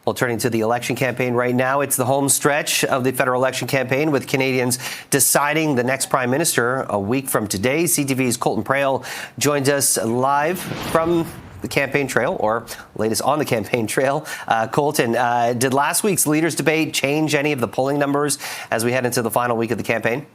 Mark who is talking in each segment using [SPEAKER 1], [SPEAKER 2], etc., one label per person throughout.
[SPEAKER 1] Well, turning to the election campaign right now, it's the home stretch of the federal election campaign with Canadians deciding the next prime minister a week from today. CTV's Colton Praill joins us live from the campaign trail, or latest on the campaign trail. Colton, did last week's leaders debate change any of the polling numbers as we head into the final week of the campaign?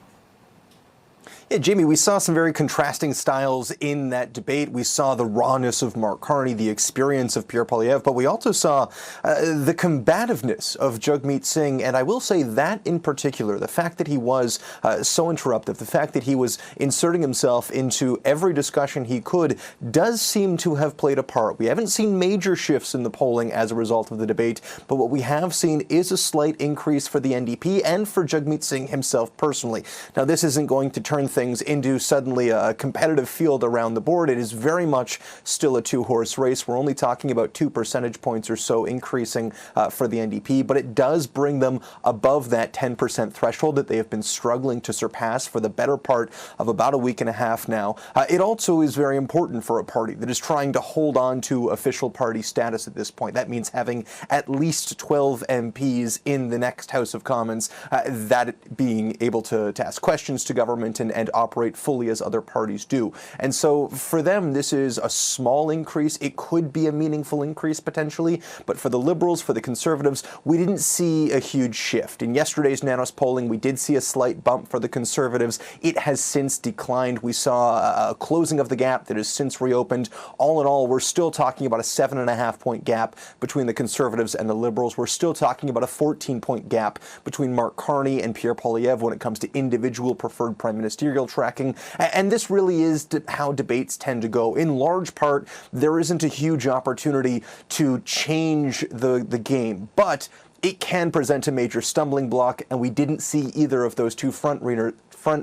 [SPEAKER 2] Yeah, Jamie, we saw some very contrasting styles in that debate. We saw the rawness of Mark Carney, the experience of Praill, but we also saw the combativeness of Jagmeet Singh. And I will say that in particular, the fact that he was so interruptive, the fact that he was inserting himself into every discussion he could, does seem to have played a part. We haven't seen major shifts in the polling as a result of the debate, but what we have seen is a slight increase for the NDP and for Jagmeet Singh himself personally. Now, this isn't going to turn things into suddenly a competitive field around the board. It is very much still a two-horse race. We're only talking about 2 percentage points or so increasing for the NDP, but it does bring them above that 10% threshold that they have been struggling to surpass for the better part of about a week and a half now. It also is very important for a party that is trying to hold on to official party status at this point. That means having at least 12 MPs in the next House of Commons, that being able to ask questions to government and operate fully as other parties do. And so for them, this is a small increase. It could be a meaningful increase potentially, but for the Liberals, for the Conservatives, we didn't see a huge shift. In yesterday's Nanos polling, we did see a slight bump for the Conservatives. It has since declined. We saw a closing of the gap that has since reopened. All in all, we're still talking about a 7.5-point gap between the Conservatives and the Liberals. We're still talking about a 14-point gap between Mark Carney and Praill when it comes to individual preferred prime ministerial tracking. And this really is how debates tend to go. In large part, there isn't a huge opportunity to change the game, but it can present a major stumbling block, and we didn't see either of those two front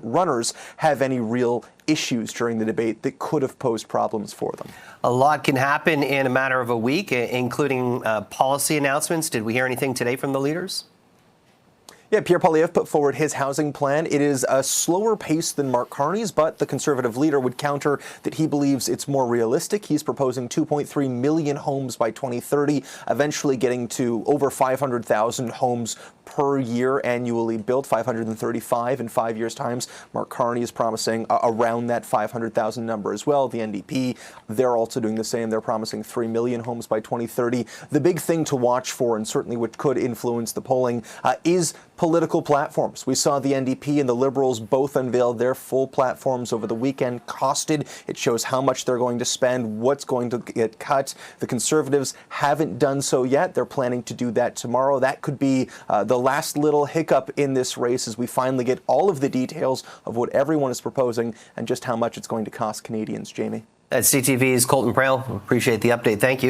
[SPEAKER 2] runners have any real issues during the debate that could have posed problems for them.
[SPEAKER 1] A lot can happen in a matter of a week, including policy announcements. Did we hear anything today from the leaders?
[SPEAKER 2] Yeah, Praill put forward his housing plan. It is a slower pace than Mark Carney's, but the Conservative leader would counter that he believes it's more realistic. He's proposing 2.3 million homes by 2030, eventually getting to over 500,000 homes per year annually built, 535 in 5 years' time. Mark Carney is promising around that 500,000 number as well. The NDP, they're also doing the same. They're promising 3 million homes by 2030. The big thing to watch for, and certainly which could influence the polling, is political platforms. We saw the NDP and the Liberals both unveil their full platforms over the weekend, costed. It shows how much they're going to spend, what's going to get cut. The Conservatives haven't done so yet. They're planning to do that tomorrow. That could be the last little hiccup in this race as we finally get all of the details of what everyone is proposing and just how much it's going to cost Canadians. Jamie.
[SPEAKER 1] That's CTV's Colton Praill. Appreciate the update. Thank you.